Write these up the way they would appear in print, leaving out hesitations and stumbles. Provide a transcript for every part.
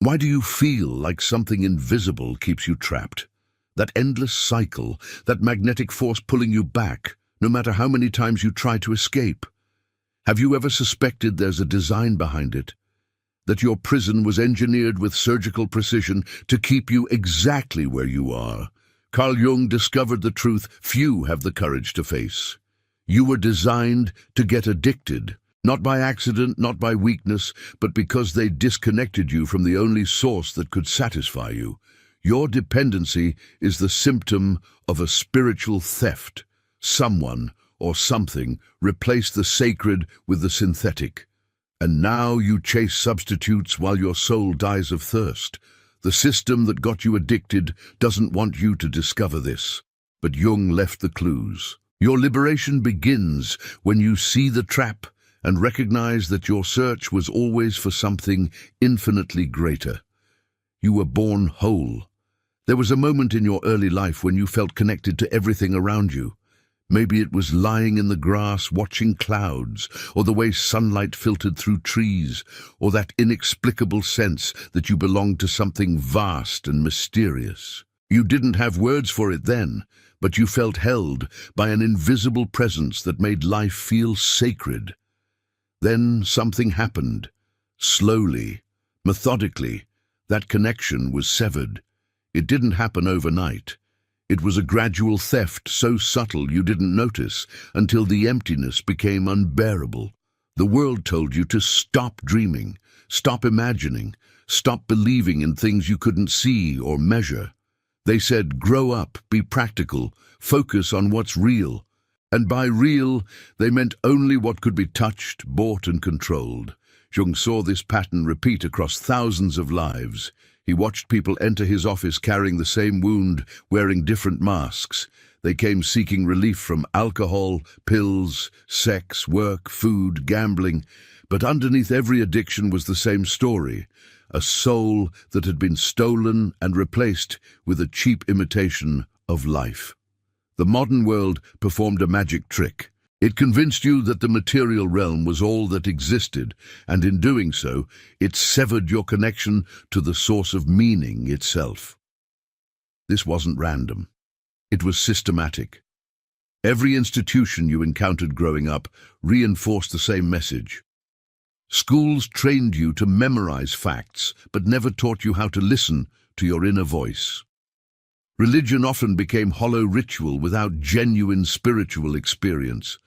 Why do you feel like something invisible keeps you trapped? That endless cycle, that magnetic force pulling you back, no matter how many times you try to escape. Have you ever suspected there's a design behind it? That your prison was engineered with surgical precision to keep you exactly where you are? Carl Jung discovered the truth few have the courage to face. You were designed to get addicted, not by accident, not by weakness, but because they disconnected you from the only source that could satisfy you. Your dependency is the symptom of a spiritual theft. Someone or something replaced the sacred with the synthetic. And now you chase substitutes while your soul dies of thirst. The system that got you addicted doesn't want you to discover this. But Jung left the clues. Your liberation begins when you see the trap and recognize that your search was always for something infinitely greater. You were born whole. There was a moment in your early life when you felt connected to everything around you. Maybe it was lying in the grass watching clouds, or the way sunlight filtered through trees, or that inexplicable sense that you belonged to something vast and mysterious. You didn't have words for it then, but you felt held by an invisible presence that made life feel sacred. Then something happened. Slowly, methodically, that connection was severed. It didn't happen overnight. It was a gradual theft so subtle you didn't notice until the emptiness became unbearable. The world told you to stop dreaming, stop imagining, stop believing in things you couldn't see or measure. They said, grow up, be practical, focus on what's real. And by real, they meant only what could be touched, bought and controlled. Jung saw this pattern repeat across thousands of lives. He watched people enter his office carrying the same wound, wearing different masks. They came seeking relief from alcohol, pills, sex, work, food, gambling. But underneath every addiction was the same story, a soul that had been stolen and replaced with a cheap imitation of life. The modern world performed a magic trick. It convinced you that the material realm was all that existed, and in doing so, it severed your connection to the source of meaning itself. This wasn't random. It was systematic. Every institution you encountered growing up reinforced the same message. Schools trained you to memorize facts, but never taught you how to listen to your inner voice. Religion often became hollow ritual without genuine spiritual experience.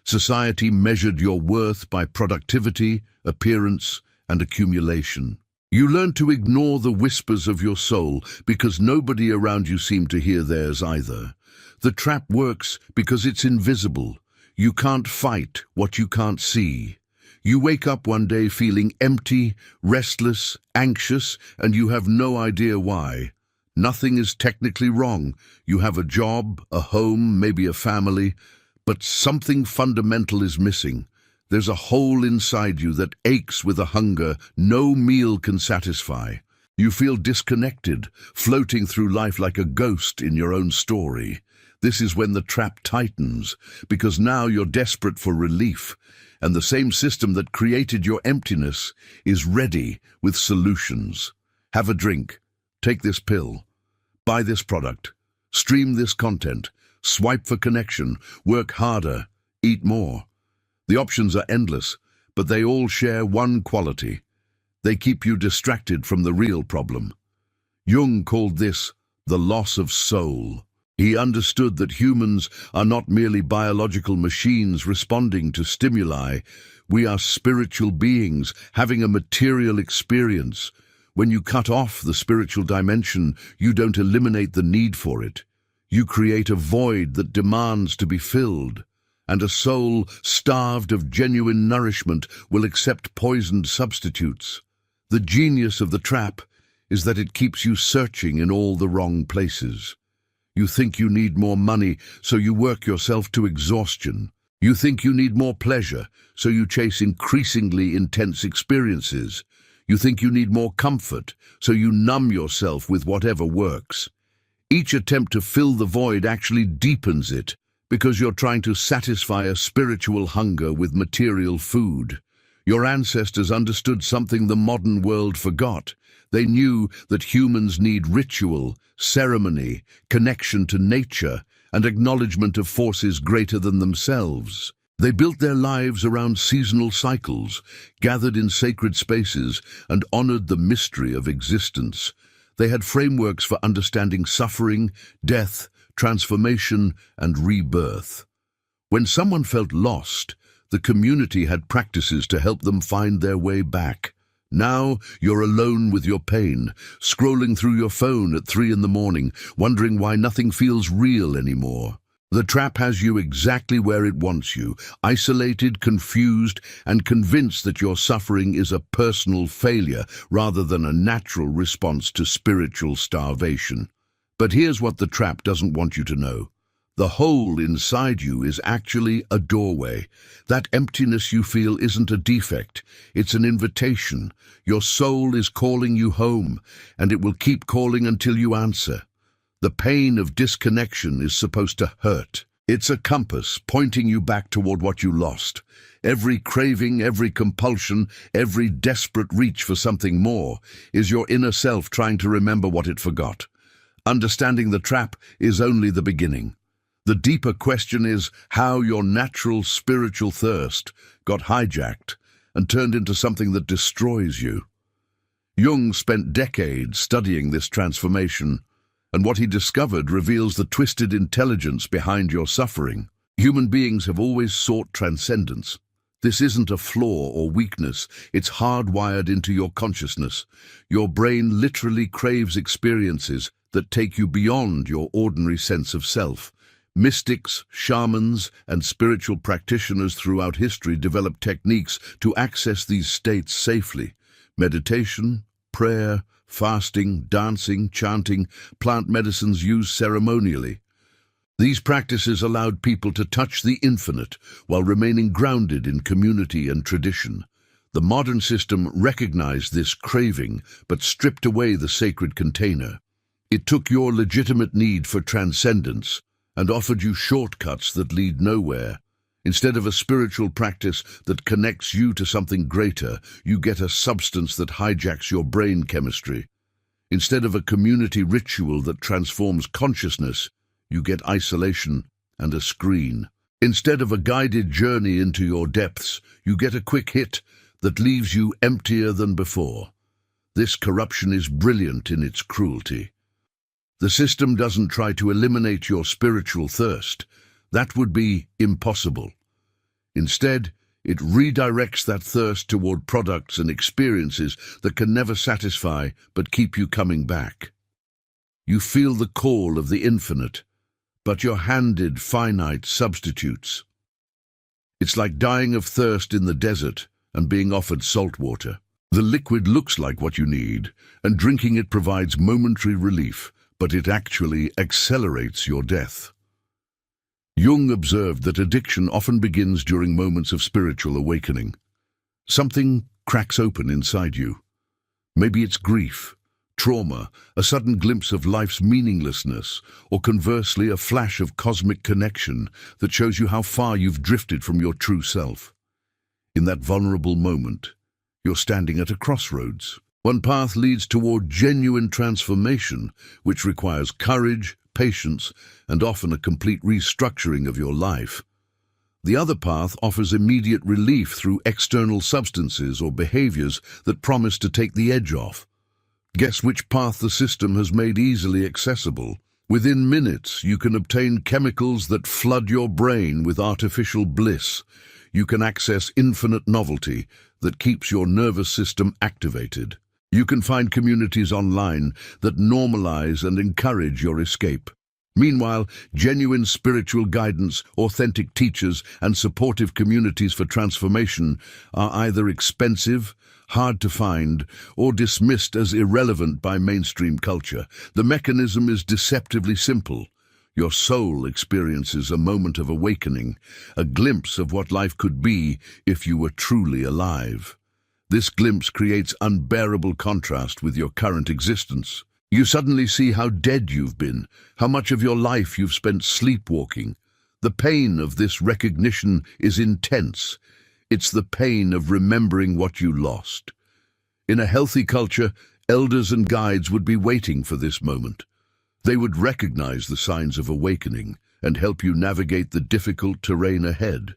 Society measured your worth by productivity, appearance, and accumulation. You learned to ignore the whispers of your soul because nobody around you seemed to hear theirs either. The trap works because it's invisible. You can't fight what you can't see. You wake up one day feeling empty, restless, anxious, and you have no idea why. Nothing is technically wrong. You have a job, a home, maybe a family, but something fundamental is missing. There's a hole inside you that aches with a hunger no meal can satisfy. You feel disconnected, floating through life like a ghost in your own story. This is when the trap tightens, because now you're desperate for relief, and the same system that created your emptiness is ready with solutions. Have a drink, take this pill, buy this product, stream this content, swipe for connection, work harder, eat more. The options are endless, but they all share one quality. They keep you distracted from the real problem. Jung called this the loss of soul. He understood that humans are not merely biological machines responding to stimuli. We are spiritual beings having a material experience. When you cut off the spiritual dimension, you don't eliminate the need for it. You create a void that demands to be filled, and a soul starved of genuine nourishment will accept poisoned substitutes. The genius of the trap is that it keeps you searching in all the wrong places. You think you need more money, so you work yourself to exhaustion. You think you need more pleasure, so you chase increasingly intense experiences. You think you need more comfort, so you numb yourself with whatever works. Each attempt to fill the void actually deepens it, because you're trying to satisfy a spiritual hunger with material food. Your ancestors understood something the modern world forgot. They knew that humans need ritual, ceremony, connection to nature, and acknowledgement of forces greater than themselves. They built their lives around seasonal cycles, gathered in sacred spaces, and honored the mystery of existence. They had frameworks for understanding suffering, death, transformation, and rebirth. When someone felt lost, the community had practices to help them find their way back. Now you're alone with your pain, scrolling through your phone at 3 in the morning, wondering why nothing feels real anymore. The trap has you exactly where it wants you, isolated, confused, and convinced that your suffering is a personal failure rather than a natural response to spiritual starvation. But here's what the trap doesn't want you to know. The hole inside you is actually a doorway. That emptiness you feel isn't a defect, it's an invitation. Your soul is calling you home, and it will keep calling until you answer. The pain of disconnection is supposed to hurt. It's a compass pointing you back toward what you lost. Every craving, every compulsion, every desperate reach for something more is your inner self trying to remember what it forgot. Understanding the trap is only the beginning. The deeper question is how your natural spiritual thirst got hijacked and turned into something that destroys you. Jung spent decades studying this transformation, and what he discovered reveals the twisted intelligence behind your suffering. Human beings have always sought transcendence. This isn't a flaw or weakness, it's hardwired into your consciousness. Your brain literally craves experiences that take you beyond your ordinary sense of self. Mystics, shamans, and spiritual practitioners throughout history developed techniques to access these states safely. Meditation, prayer, fasting, dancing, chanting, plant medicines used ceremonially. These practices allowed people to touch the infinite while remaining grounded in community and tradition. The modern system recognized this craving but stripped away the sacred container. It took your legitimate need for transcendence and offered you shortcuts that lead nowhere. Instead of a spiritual practice that connects you to something greater, you get a substance that hijacks your brain chemistry. Instead of a community ritual that transforms consciousness, you get isolation and a screen. Instead of a guided journey into your depths, you get a quick hit that leaves you emptier than before. This corruption is brilliant in its cruelty. The system doesn't try to eliminate your spiritual thirst. That would be impossible. Instead, it redirects that thirst toward products and experiences that can never satisfy but keep you coming back. You feel the call of the infinite, but you're handed finite substitutes. It's like dying of thirst in the desert and being offered salt water. The liquid looks like what you need, and drinking it provides momentary relief, but it actually accelerates your death. Jung observed that addiction often begins during moments of spiritual awakening. Something cracks open inside you. Maybe it's grief, trauma, a sudden glimpse of life's meaninglessness, or conversely a flash of cosmic connection that shows you how far you've drifted from your true self. In that vulnerable moment, you're standing at a crossroads. One path leads toward genuine transformation, which requires courage, patience, and often a complete restructuring of your life. The other path offers immediate relief through external substances or behaviors that promise to take the edge off. Guess which path the system has made easily accessible? Within minutes, you can obtain chemicals that flood your brain with artificial bliss. You can access infinite novelty that keeps your nervous system activated. You can find communities online that normalize and encourage your escape. Meanwhile, genuine spiritual guidance, authentic teachers, and supportive communities for transformation are either expensive, hard to find, or dismissed as irrelevant by mainstream culture. The mechanism is deceptively simple. Your soul experiences a moment of awakening, a glimpse of what life could be if you were truly alive. This glimpse creates unbearable contrast with your current existence. You suddenly see how dead you've been, how much of your life you've spent sleepwalking. The pain of this recognition is intense. It's the pain of remembering what you lost. In a healthy culture, Elders and guides would be waiting for this moment. They would recognize the signs of awakening and help you navigate the difficult terrain ahead.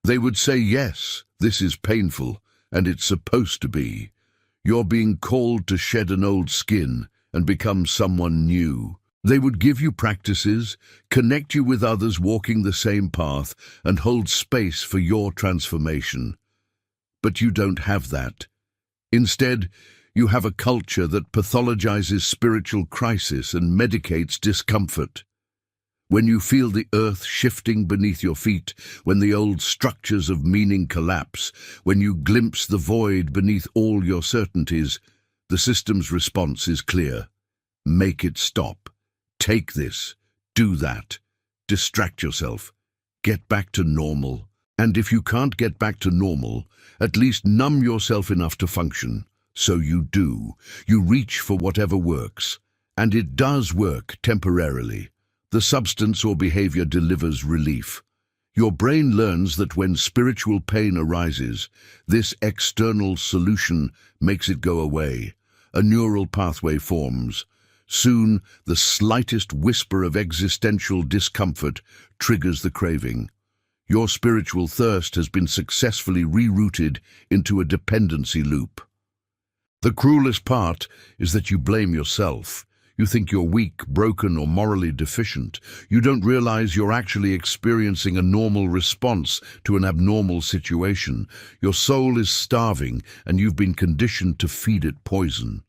They would say, yes, this is painful, and it's supposed to be. You're being called to shed an old skin and become someone new. They would give you practices, connect you with others walking the same path, and hold space for your transformation. But you don't have that. Instead, you have a culture that pathologizes spiritual crisis and medicates discomfort. When you feel the earth shifting beneath your feet, when the old structures of meaning collapse, when you glimpse the void beneath all your certainties, the system's response is clear. Make it stop. Take this. Do that. Distract yourself. Get back to normal. And if you can't get back to normal, at least numb yourself enough to function. So you do. You reach for whatever works. And it does work temporarily. The substance or behavior delivers relief. Your brain learns that when spiritual pain arises, this external solution makes it go away. A neural pathway forms. Soon, the slightest whisper of existential discomfort triggers the craving. Your spiritual thirst has been successfully rerouted into a dependency loop. The cruelest part is that you blame yourself. You think you're weak, broken, or morally deficient. You don't realize you're actually experiencing a normal response to an abnormal situation. Your soul is starving, and you've been conditioned to feed it poison.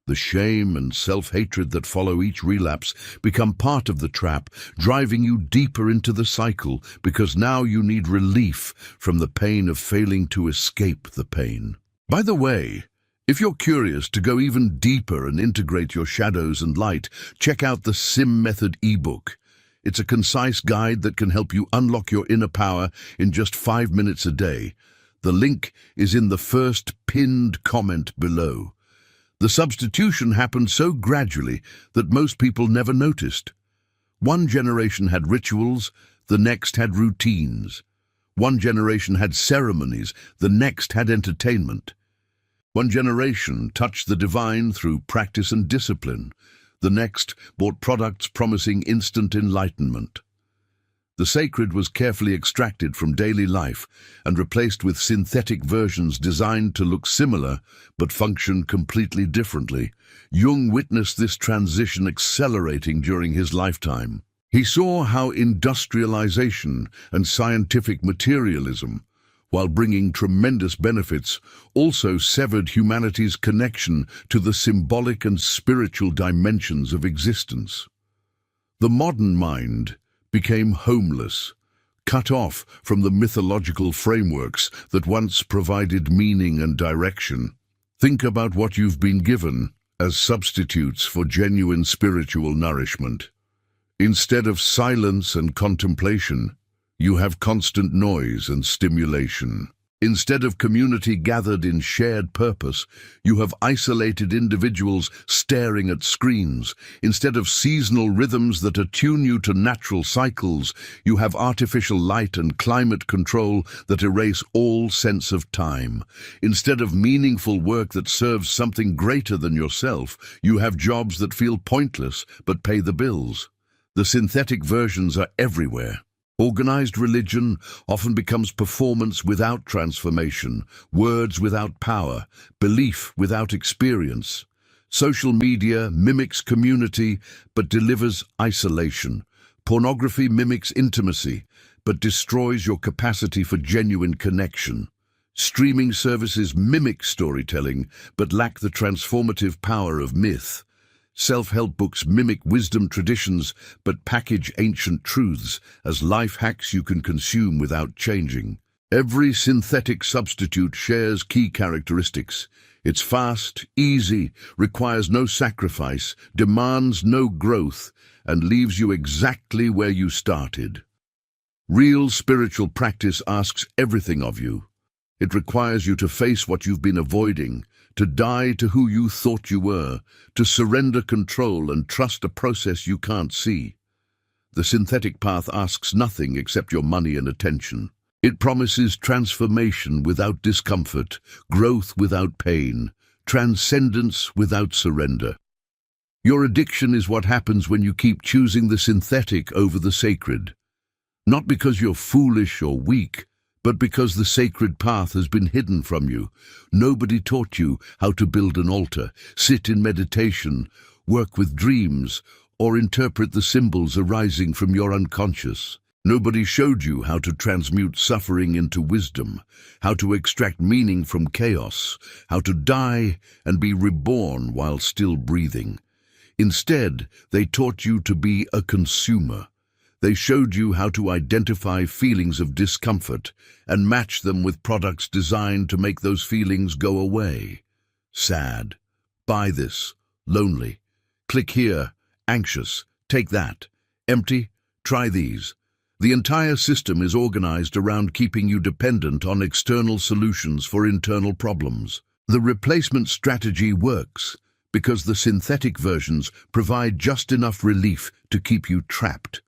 The shame and self-hatred that follow each relapse become part of the trap, driving you deeper into the cycle, because now you need relief from the pain of failing to escape the pain. By the way, if you're curious to go even deeper and integrate your shadows and light, check out the Sim Method ebook. It's a concise guide that can help you unlock your inner power in just 5 minutes a day. The link is in the first pinned comment below. The substitution happened so gradually that most people never noticed. One generation had rituals, the next had routines. One generation had ceremonies, the next had entertainment. One generation touched the divine through practice and discipline. The next bought products promising instant enlightenment. The sacred was carefully extracted from daily life and replaced with synthetic versions designed to look similar but function completely differently. Jung witnessed this transition accelerating during his lifetime. He saw how industrialization and scientific materialism, while bringing tremendous benefits, also severed humanity's connection to the symbolic and spiritual dimensions of existence. The modern mind became homeless, cut off from the mythological frameworks that once provided meaning and direction. Think about what you've been given as substitutes for genuine spiritual nourishment. Instead of silence and contemplation, you have constant noise and stimulation. Instead of community gathered in shared purpose, you have isolated individuals staring at screens. Instead of seasonal rhythms that attune you to natural cycles, you have artificial light and climate control that erase all sense of time. Instead of meaningful work that serves something greater than yourself, you have jobs that feel pointless but pay the bills. The synthetic versions are everywhere. Organized religion often becomes performance without transformation, words without power, belief without experience. Social media mimics community but delivers isolation. Pornography mimics intimacy but destroys your capacity for genuine connection. Streaming services mimic storytelling but lack the transformative power of myth. Self-help books mimic wisdom traditions but package ancient truths as life hacks you can consume without changing. Every synthetic substitute shares key characteristics. It's fast, easy, requires no sacrifice, demands no growth, and leaves you exactly where you started. Real spiritual practice asks everything of you. It requires you to face what you've been avoiding, to die to who you thought you were, to surrender control and trust a process you can't see. The synthetic path asks nothing except your money and attention. It promises transformation without discomfort, growth without pain, transcendence without surrender. Your addiction is what happens when you keep choosing the synthetic over the sacred. Not because you're foolish or weak, but because the sacred path has been hidden from you. Nobody taught you how to build an altar, sit in meditation, work with dreams, or interpret the symbols arising from your unconscious. Nobody showed you how to transmute suffering into wisdom, how to extract meaning from chaos, how to die and be reborn while still breathing. Instead, they taught you to be a consumer. They showed you how to identify feelings of discomfort and match them with products designed to make those feelings go away. Sad. Buy this. Lonely. Click here. Anxious. Take that. Empty. Try these. The entire system is organized around keeping you dependent on external solutions for internal problems. The replacement strategy works because the synthetic versions provide just enough relief to keep you trapped.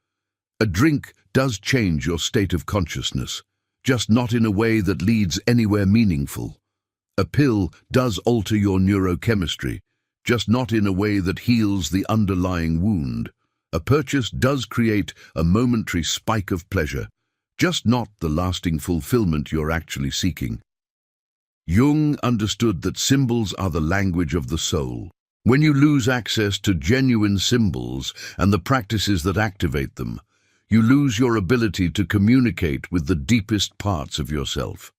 A drink does change your state of consciousness, just not in a way that leads anywhere meaningful. A pill does alter your neurochemistry, just not in a way that heals the underlying wound. A purchase does create a momentary spike of pleasure, just not the lasting fulfillment you're actually seeking. Jung understood that symbols are the language of the soul. When you lose access to genuine symbols and the practices that activate them, you lose your ability to communicate with the deepest parts of yourself.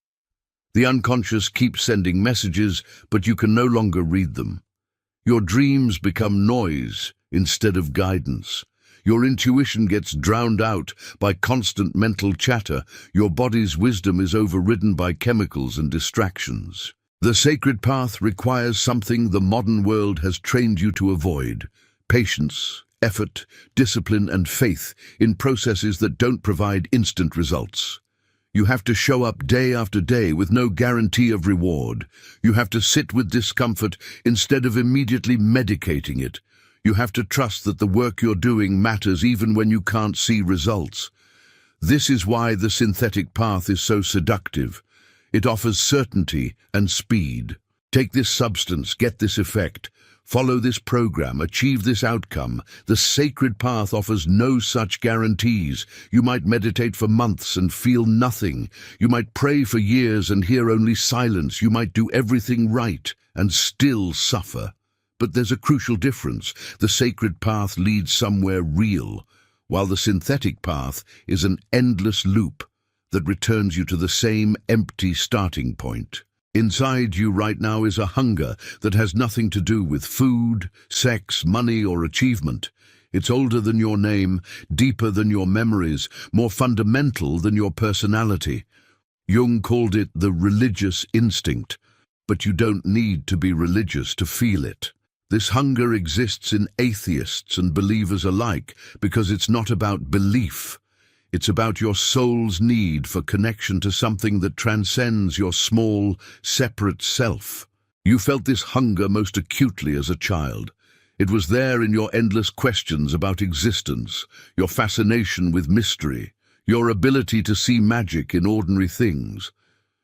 The unconscious keeps sending messages, but you can no longer read them. Your dreams become noise instead of guidance. Your intuition gets drowned out by constant mental chatter. Your body's wisdom is overridden by chemicals and distractions. The sacred path requires something the modern world has trained you to avoid: patience, effort, discipline, and faith in processes that don't provide instant results. You have to show up day after day with no guarantee of reward. You have to sit with discomfort instead of immediately medicating it. You have to trust that the work you're doing matters even when you can't see results. This is why the synthetic path is so seductive. It offers certainty and speed. Take this substance, get this effect. Follow this program, achieve this outcome. The sacred path offers no such guarantees. You might meditate for months and feel nothing. You might pray for years and hear only silence. You might do everything right and still suffer. But there's a crucial difference. The sacred path leads somewhere real, while the synthetic path is an endless loop that returns you to the same empty starting point. Inside you right now is a hunger that has nothing to do with food, sex, money, or achievement. It's older than your name, deeper than your memories, more fundamental than your personality. Jung called it the religious instinct, but you don't need to be religious to feel it. This hunger exists in atheists and believers alike because it's not about belief. It's about your soul's need for connection to something that transcends your small, separate self. You felt this hunger most acutely as a child. It was there in your endless questions about existence, your fascination with mystery, your ability to see magic in ordinary things.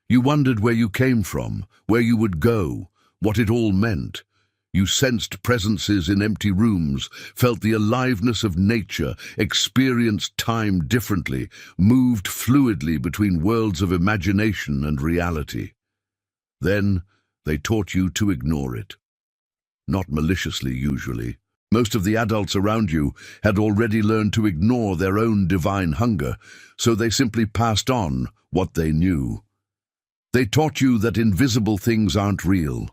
You wondered where you came from, where you would go, what it all meant. You sensed presences in empty rooms, felt the aliveness of nature, experienced time differently, moved fluidly between worlds of imagination and reality. Then they taught you to ignore it. Not maliciously, usually. Most of the adults around you had already learned to ignore their own divine hunger, so they simply passed on what they knew. They taught you that invisible things aren't real,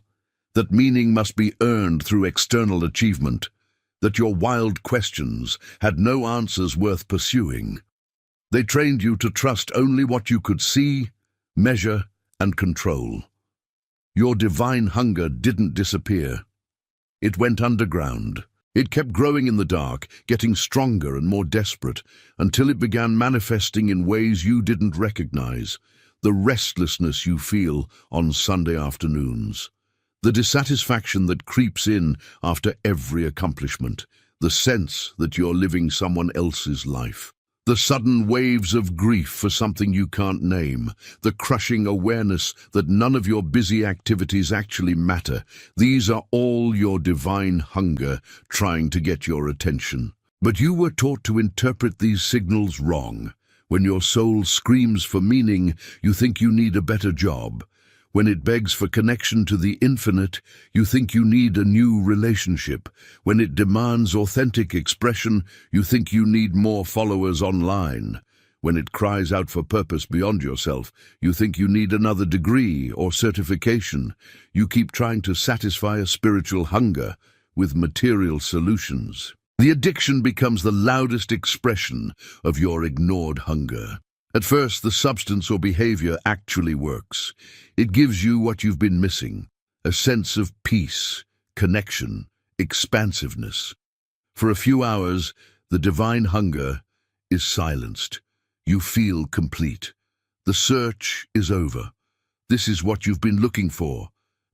that meaning must be earned through external achievement, that your wild questions had no answers worth pursuing. They trained you to trust only what you could see, measure, and control. Your divine hunger didn't disappear. It went underground. It kept growing in the dark, getting stronger and more desperate, until it began manifesting in ways you didn't recognize. The restlessness you feel on Sunday afternoons. The dissatisfaction that creeps in after every accomplishment, the sense that you're living someone else's life. The sudden waves of grief for something you can't name, the crushing awareness that none of your busy activities actually matter, these are all your divine hunger trying to get your attention. But you were taught to interpret these signals wrong. When your soul screams for meaning, you think you need a better job. When it begs for connection to the infinite, you think you need a new relationship. When it demands authentic expression, you think you need more followers online. When it cries out for purpose beyond yourself, you think you need another degree or certification. You keep trying to satisfy a spiritual hunger with material solutions. The addiction becomes the loudest expression of your ignored hunger. At first, the substance or behavior actually works. It gives you what you've been missing, a sense of peace, connection, expansiveness. For a few hours, the divine hunger is silenced. You feel complete. The search is over. This is what you've been looking for,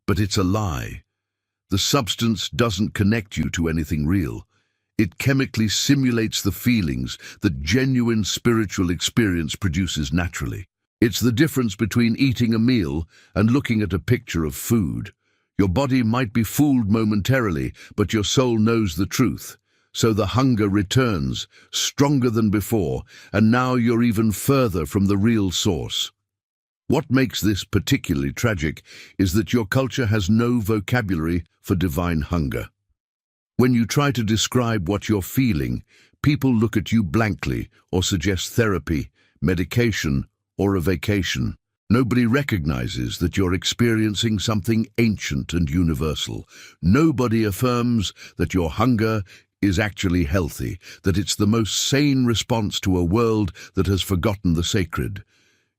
but it's a lie. The substance doesn't connect you to anything real. It chemically simulates the feelings that genuine spiritual experience produces naturally. It's the difference between eating a meal and looking at a picture of food. Your body might be fooled momentarily, but your soul knows the truth. So the hunger returns, stronger than before, and now you're even further from the real source. What makes this particularly tragic is that your culture has no vocabulary for divine hunger. When you try to describe what you're feeling, people look at you blankly or suggest therapy, medication, or a vacation. Nobody recognizes that you're experiencing something ancient and universal. Nobody affirms that your hunger is actually healthy, that it's the most sane response to a world that has forgotten the sacred.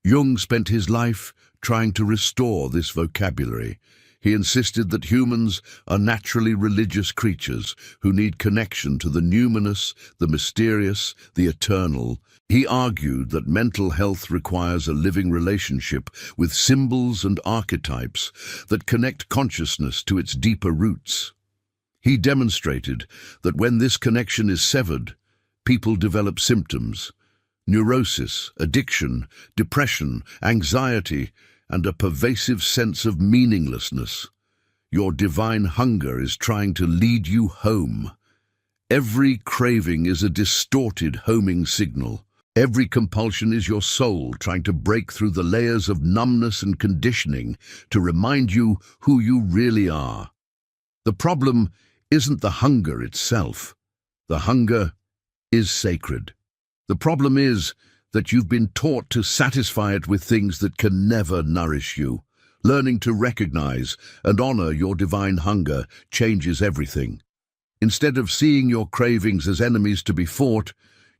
Jung spent his life trying to restore this vocabulary. He insisted that humans are naturally religious creatures who need connection to the numinous, the mysterious, the eternal. He argued that mental health requires a living relationship with symbols and archetypes that connect consciousness to its deeper roots. He demonstrated that when this connection is severed, people develop symptoms: neurosis, addiction, depression, anxiety, and a pervasive sense of meaninglessness. Your divine hunger is trying to lead you home. Every craving is a distorted homing signal. Every compulsion is your soul trying to break through the layers of numbness and conditioning to remind you who you really are. The problem isn't the hunger itself. The hunger is sacred. The problem is that you've been taught to satisfy it with things that can never nourish you. Learning to recognize and honor your divine hunger changes everything. Instead of seeing your cravings as enemies to be fought,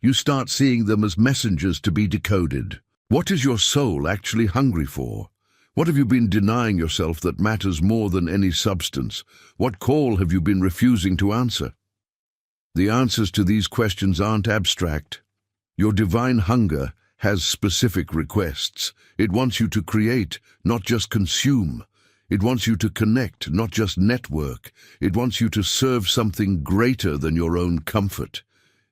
you start seeing them as messengers to be decoded. What is your soul actually hungry for? What have you been denying yourself that matters more than any substance? What call have you been refusing to answer? The answers to these questions aren't abstract. Your divine hunger has specific requests. It wants you to create, not just consume. It wants you to connect, not just network. It wants you to serve something greater than your own comfort.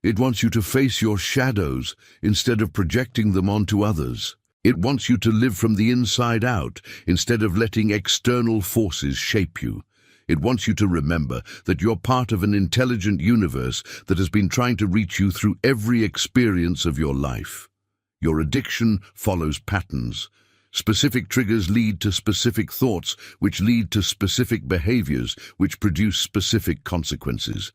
It wants you to face your shadows instead of projecting them onto others. It wants you to live from the inside out instead of letting external forces shape you. It wants you to remember that you're part of an intelligent universe that has been trying to reach you through every experience of your life. Your addiction follows patterns. Specific triggers lead to specific thoughts, which lead to specific behaviors, which produce specific consequences.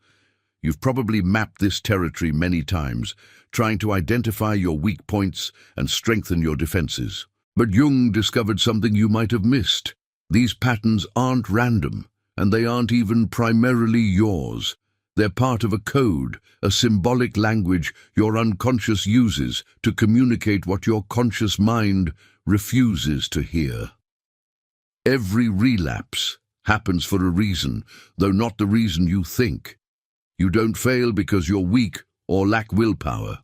You've probably mapped this territory many times, trying to identify your weak points and strengthen your defenses. But Jung discovered something you might have missed. These patterns aren't random, and they aren't even primarily yours. They're part of a code, a symbolic language your unconscious uses to communicate what your conscious mind refuses to hear. Every relapse happens for a reason, though not the reason you think. You don't fail because you're weak or lack willpower.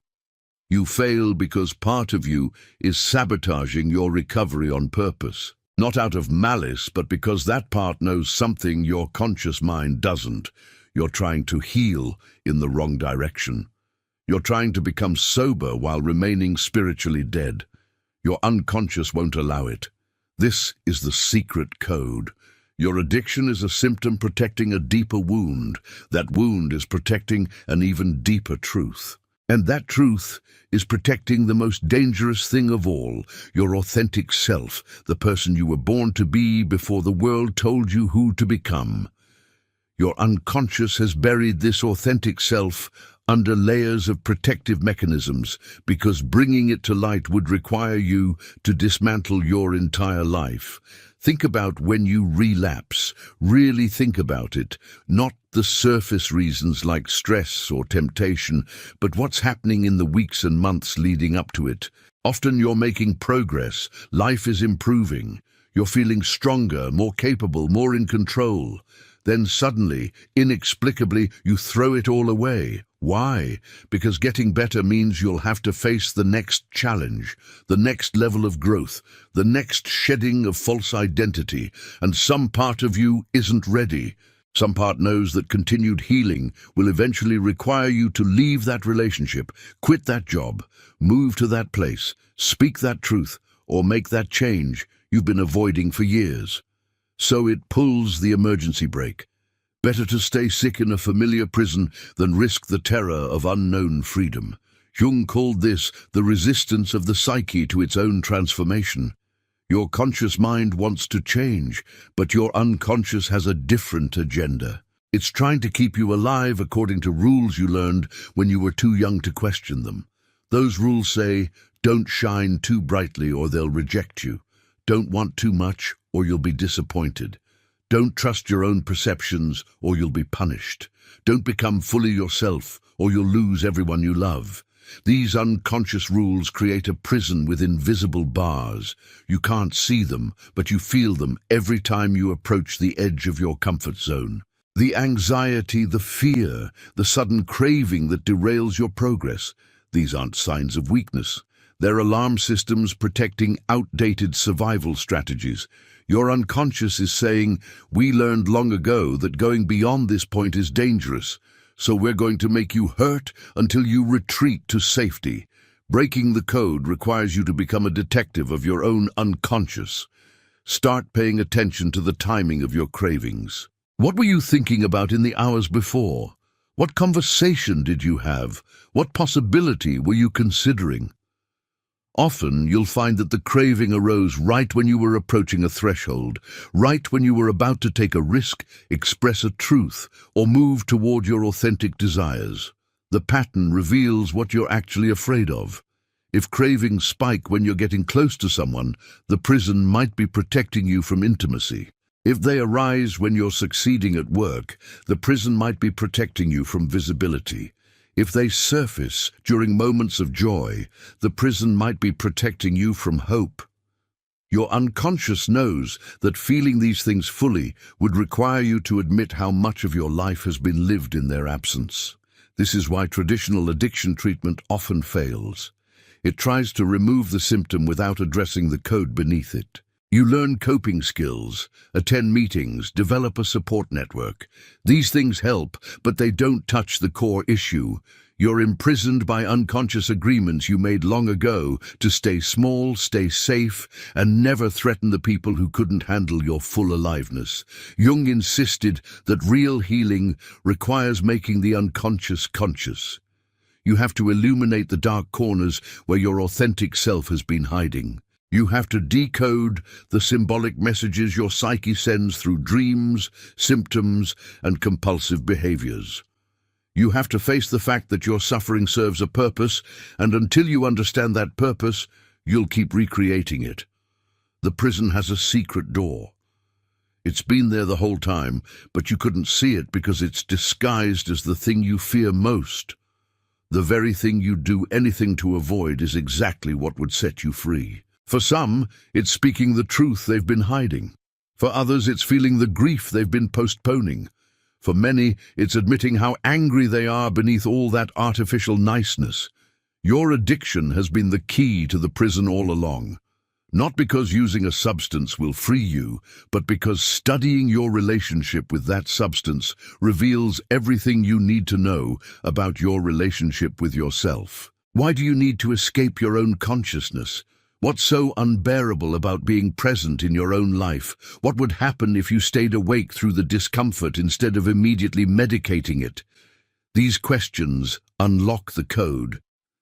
You fail because part of you is sabotaging your recovery on purpose. Not out of malice, but because that part knows something your conscious mind doesn't. You're trying to heal in the wrong direction. You're trying to become sober while remaining spiritually dead. Your unconscious won't allow it. This is the secret code. Your addiction is a symptom protecting a deeper wound. That wound is protecting an even deeper truth. And that truth is protecting the most dangerous thing of all, your authentic self, the person you were born to be before the world told you who to become. Your unconscious has buried this authentic self under layers of protective mechanisms because bringing it to light would require you to dismantle your entire life. Think about when you relapse. Really think about it. Not the surface reasons like stress or temptation, but what's happening in the weeks and months leading up to it. Often you're making progress. Life is improving. You're feeling stronger, more capable, more in control. Then suddenly, inexplicably, you throw it all away. Why? Because getting better means you'll have to face the next challenge, the next level of growth, the next shedding of false identity, and some part of you isn't ready. Some part knows that continued healing will eventually require you to leave that relationship, quit that job, move to that place, speak that truth, or make that change you've been avoiding for years. So it pulls the emergency brake. Better to stay sick in a familiar prison than risk the terror of unknown freedom. Jung called this the resistance of the psyche to its own transformation. Your conscious mind wants to change, but your unconscious has a different agenda. It's trying to keep you alive according to rules you learned when you were too young to question them. Those rules say, don't shine too brightly or they'll reject you. Don't want too much or you'll be disappointed. Don't trust your own perceptions or you'll be punished. Don't become fully yourself or you'll lose everyone you love. These unconscious rules create a prison with invisible bars. You can't see them, but you feel them every time you approach the edge of your comfort zone. The anxiety, the fear, the sudden craving that derails your progress. These aren't signs of weakness. They're alarm systems protecting outdated survival strategies. Your unconscious is saying, we learned long ago that going beyond this point is dangerous, so we're going to make you hurt until you retreat to safety. Breaking the code requires you to become a detective of your own unconscious. Start paying attention to the timing of your cravings. What were you thinking about in the hours before? What conversation did you have? What possibility were you considering? Often you'll find that the craving arose right when you were approaching a threshold, right when you were about to take a risk, express a truth, or move toward your authentic desires. The pattern reveals what you're actually afraid of. If cravings spike when you're getting close to someone, the prison might be protecting you from intimacy. If they arise when you're succeeding at work, the prison might be protecting you from visibility. If they surface during moments of joy, the prison might be protecting you from hope. Your unconscious knows that feeling these things fully would require you to admit how much of your life has been lived in their absence. This is why traditional addiction treatment often fails. It tries to remove the symptom without addressing the code beneath it. You learn coping skills, attend meetings, develop a support network. These things help, but they don't touch the core issue. You're imprisoned by unconscious agreements you made long ago to stay small, stay safe, and never threaten the people who couldn't handle your full aliveness. Jung insisted that real healing requires making the unconscious conscious. You have to illuminate the dark corners where your authentic self has been hiding. You have to decode the symbolic messages your psyche sends through dreams, symptoms, and compulsive behaviors. You have to face the fact that your suffering serves a purpose, and until you understand that purpose, you'll keep recreating it. The prison has a secret door. It's been there the whole time, but you couldn't see it because it's disguised as the thing you fear most. The very thing you'd do anything to avoid is exactly what would set you free. For some, it's speaking the truth they've been hiding. For others, it's feeling the grief they've been postponing. For many, it's admitting how angry they are beneath all that artificial niceness. Your addiction has been the key to the prison all along. Not because using a substance will free you, but because studying your relationship with that substance reveals everything you need to know about your relationship with yourself. Why do you need to escape your own consciousness? What's so unbearable about being present in your own life? What would happen if you stayed awake through the discomfort instead of immediately medicating it? These questions unlock the code.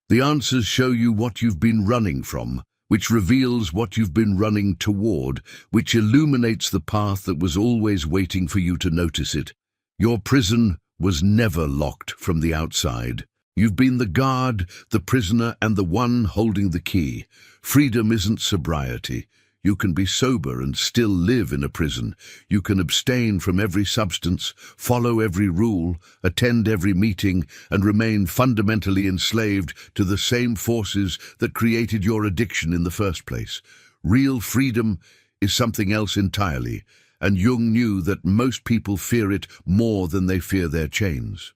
The answers show you what you've been running from, which reveals what you've been running toward, which illuminates the path that was always waiting for you to notice it. Your prison was never locked from the outside. You've been the guard, the prisoner, and the one holding the key. Freedom isn't sobriety. You can be sober and still live in a prison. You can abstain from every substance, follow every rule, attend every meeting, and remain fundamentally enslaved to the same forces that created your addiction in the first place. Real freedom is something else entirely, and Jung knew that most people fear it more than they fear their chains.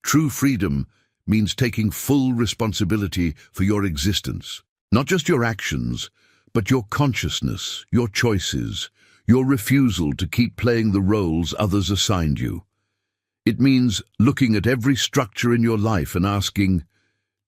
True freedom means taking full responsibility for your existence, not just your actions, but your consciousness, your choices, your refusal to keep playing the roles others assigned you. It means looking at every structure in your life and asking,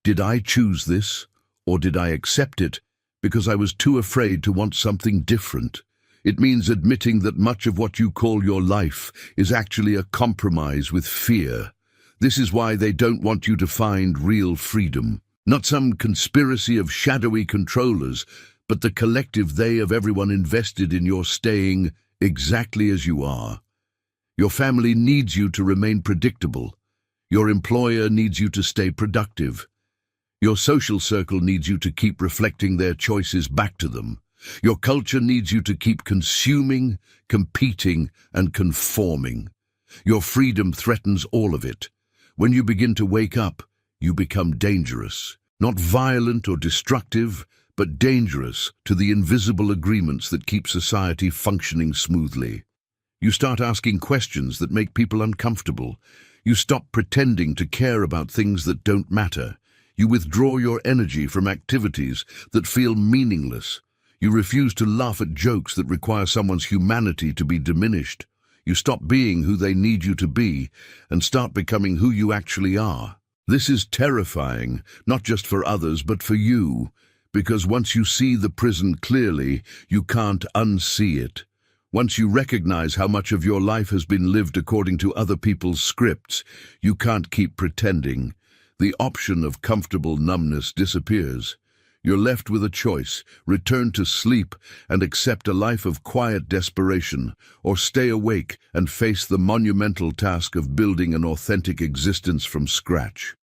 did I choose this, or did I accept it because I was too afraid to want something different? It means admitting that much of what you call your life is actually a compromise with fear. This is why they don't want you to find real freedom. Not some conspiracy of shadowy controllers, but the collective they of everyone invested in your staying exactly as you are. Your family needs you to remain predictable. Your employer needs you to stay productive. Your social circle needs you to keep reflecting their choices back to them. Your culture needs you to keep consuming, competing, and conforming. Your freedom threatens all of it. When you begin to wake up, you become dangerous. Not violent or destructive, but dangerous to the invisible agreements that keep society functioning smoothly. You start asking questions that make people uncomfortable. You stop pretending to care about things that don't matter. You withdraw your energy from activities that feel meaningless. You refuse to laugh at jokes that require someone's humanity to be diminished. You stop being who they need you to be and start becoming who you actually are. This is terrifying, not just for others, but for you. Because once you see the prison clearly, you can't unsee it. Once you recognize how much of your life has been lived according to other people's scripts, you can't keep pretending. The option of comfortable numbness disappears. You're left with a choice: return to sleep and accept a life of quiet desperation, or stay awake and face the monumental task of building an authentic existence from scratch.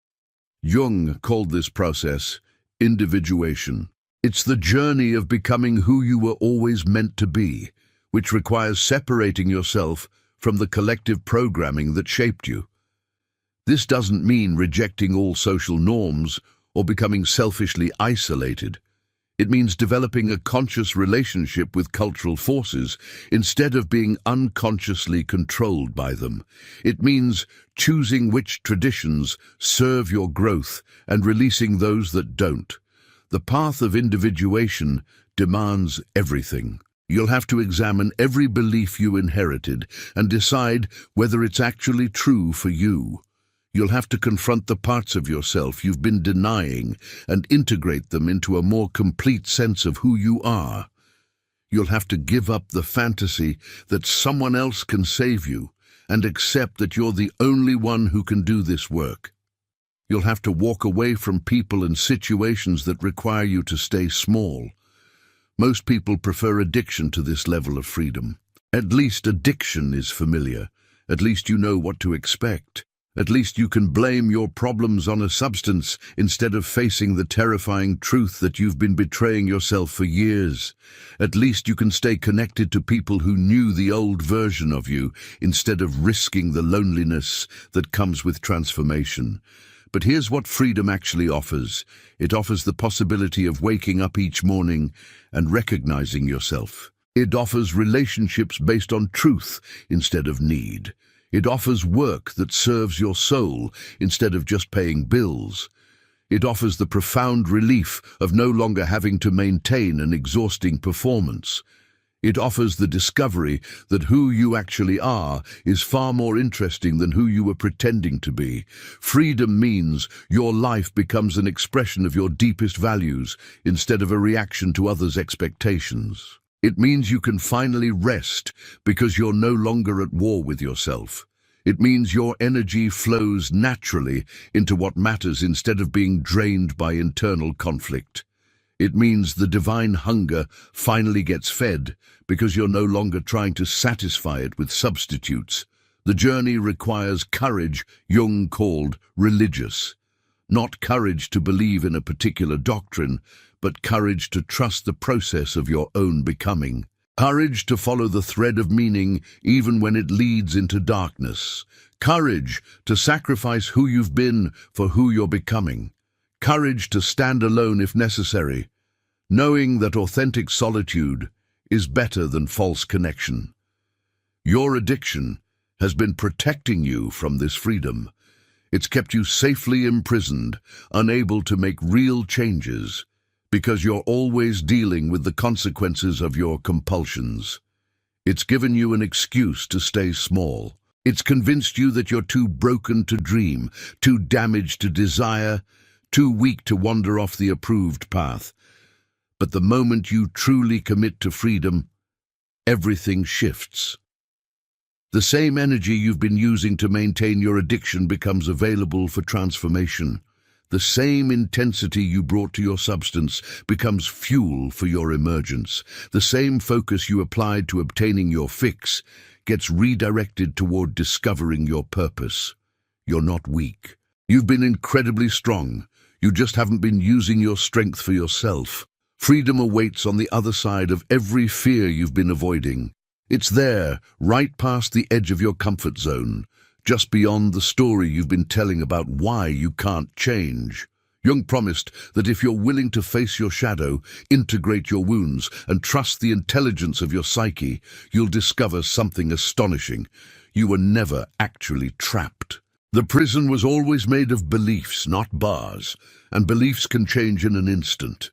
Jung called this process individuation. It's the journey of becoming who you were always meant to be, which requires separating yourself from the collective programming that shaped you. This doesn't mean rejecting all social norms or becoming selfishly isolated. It means developing a conscious relationship with cultural forces instead of being unconsciously controlled by them. It means choosing which traditions serve your growth and releasing those that don't. The path of individuation demands everything. You'll have to examine every belief you inherited and decide whether it's actually true for you. You'll have to confront the parts of yourself you've been denying and integrate them into a more complete sense of who you are. You'll have to give up the fantasy that someone else can save you and accept that you're the only one who can do this work. You'll have to walk away from people and situations that require you to stay small. Most people prefer addiction to this level of freedom. At least addiction is familiar. At least you know what to expect. At least you can blame your problems on a substance instead of facing the terrifying truth that you've been betraying yourself for years. At least you can stay connected to people who knew the old version of you instead of risking the loneliness that comes with transformation. But here's what freedom actually offers. It offers the possibility of waking up each morning and recognizing yourself. It offers relationships based on truth instead of need. It offers work that serves your soul instead of just paying bills. It offers the profound relief of no longer having to maintain an exhausting performance. It offers the discovery that who you actually are is far more interesting than who you were pretending to be. Freedom means your life becomes an expression of your deepest values instead of a reaction to others' expectations. It means you can finally rest because you're no longer at war with yourself. It means your energy flows naturally into what matters instead of being drained by internal conflict. It means the divine hunger finally gets fed because you're no longer trying to satisfy it with substitutes. The journey requires courage Jung called religious. Not courage to believe in a particular doctrine, but courage to trust the process of your own becoming. Courage to follow the thread of meaning even when it leads into darkness. Courage to sacrifice who you've been for who you're becoming. Courage to stand alone if necessary, knowing that authentic solitude is better than false connection. Your addiction has been protecting you from this freedom. It's kept you safely imprisoned, unable to make real changes, because you're always dealing with the consequences of your compulsions. It's given you an excuse to stay small. It's convinced you that you're too broken to dream, too damaged to desire, too weak to wander off the approved path. But the moment you truly commit to freedom, everything shifts. The same energy you've been using to maintain your addiction becomes available for transformation. The same intensity you brought to your substance becomes fuel for your emergence. The same focus you applied to obtaining your fix gets redirected toward discovering your purpose. You're not weak. You've been incredibly strong. You just haven't been using your strength for yourself. Freedom awaits on the other side of every fear you've been avoiding. It's there, right past the edge of your comfort zone, just beyond the story you've been telling about why you can't change. Jung promised that if you're willing to face your shadow, integrate your wounds, and trust the intelligence of your psyche, you'll discover something astonishing. You were never actually trapped. The prison was always made of beliefs, not bars, and beliefs can change in an instant.